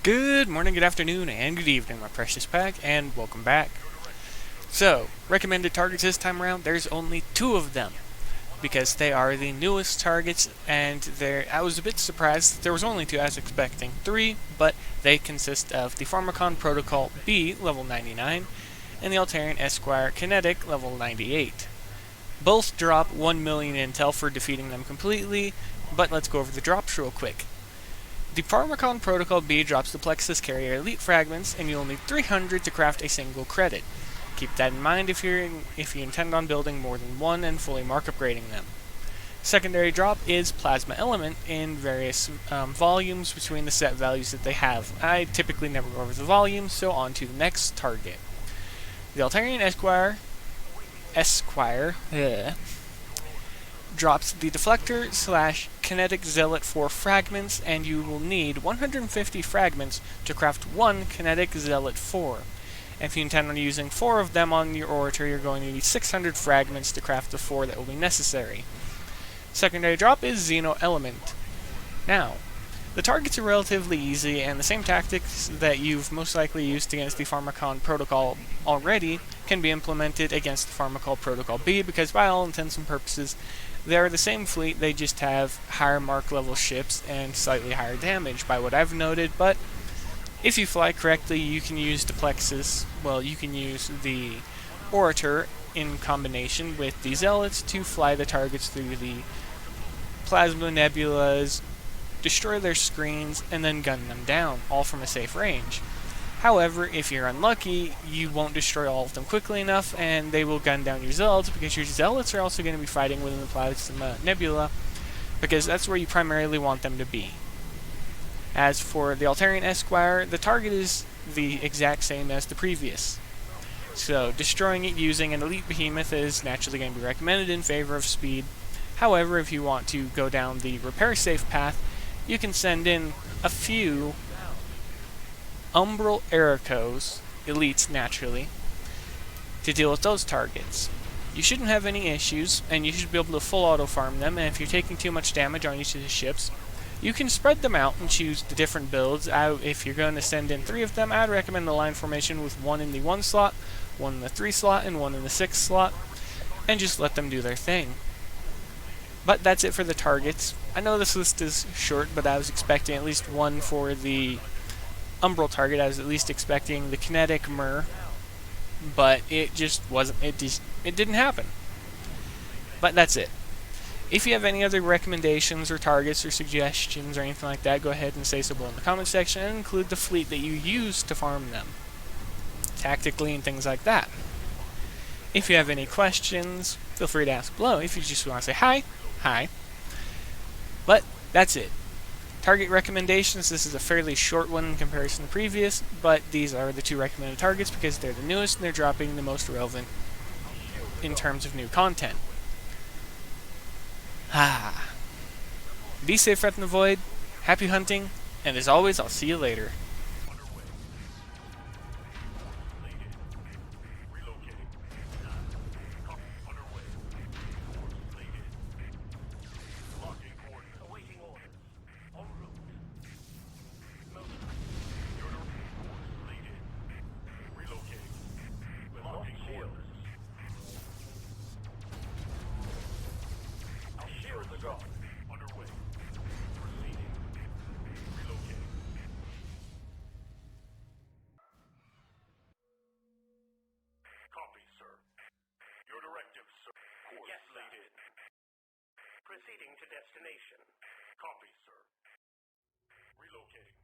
Good morning, good afternoon, and good evening, my precious pack, and welcome back. So, recommended targets this time around, there's only 2 of them, because they are the newest targets, and I was a bit surprised that there was only 2. I was expecting 3, but they consist of the Pharmakon Protocol B, level 99, and the Altairian Esquire Kinetic, level 98. Both drop 1 million intel for defeating them completely, but let's go over the drops real quick. The Pharmakon Protocol B drops the Plexus Carrier Elite Fragments, and you'll need 300 to craft a single credit. Keep that in mind if you intend on building more than 1 and fully mark upgrading them. Secondary drop is Plasma Element in various volumes between the set values that they have. I typically never go over the volumes, so on to the next target. The Altairian Esquire drops the Deflector / Kinetic Zealot for Fragments, and you will need 150 fragments to craft 1 Kinetic Zealot 4. If you intend on using 4 of them on your orator, you're going to need 600 fragments to craft the 4 that will be necessary. Secondary drop is Xeno Element. Now, the targets are relatively easy, and the same tactics that you've most likely used against the Pharmakon Protocol already can be implemented against the Pharmakon Protocol B, because by all intents and purposes, they're the same fleet, they just have higher mark level ships and slightly higher damage by what I've noted, but if you fly correctly, you can use the Plexus, you can use the Orator in combination with the Zealots to fly the targets through the Plasma Nebulas, destroy their screens, and then gun them down, all from a safe range. However, if you're unlucky, you won't destroy all of them quickly enough, and they will gun down your Zealots, because your Zealots are also going to be fighting within the Plasma Nebula, because that's where you primarily want them to be. As for the Altairian Esquire, the target is the exact same as the previous. So, destroying it using an Elite Behemoth is naturally going to be recommended in favor of speed. However, if you want to go down the repair safe path, you can send in a few Umbral Ericos, elites naturally, to deal with those targets. You shouldn't have any issues, and you should be able to full auto farm them, and if you're taking too much damage on each of the ships, you can spread them out and choose the different builds. If you're going to send in 3 of them, I'd recommend the line formation with 1 in the 1 slot, 1 in the 3 slot, and 1 in the 6 slot, and just let them do their thing. But that's it for the targets. I know this list is short, but I was expecting at least 1 for the Umbral target. I was at least expecting the Kinetic Myrrh, but it just wasn't. It didn't happen. But that's it. If you have any other recommendations or targets or suggestions or anything like that, go ahead and say so below in the comment section and include the fleet that you use to farm them, tactically and things like that. If you have any questions, feel free to ask below. If you just want to say hi. But that's it. Target recommendations, this is a fairly short one in comparison to previous, but these are the 2 recommended targets because they're the newest and they're dropping the most relevant in terms of new content. Be safe out in the void, happy hunting, and as always, I'll see you later. Yes, sir. Proceeding to destination. Copy, sir. Relocating.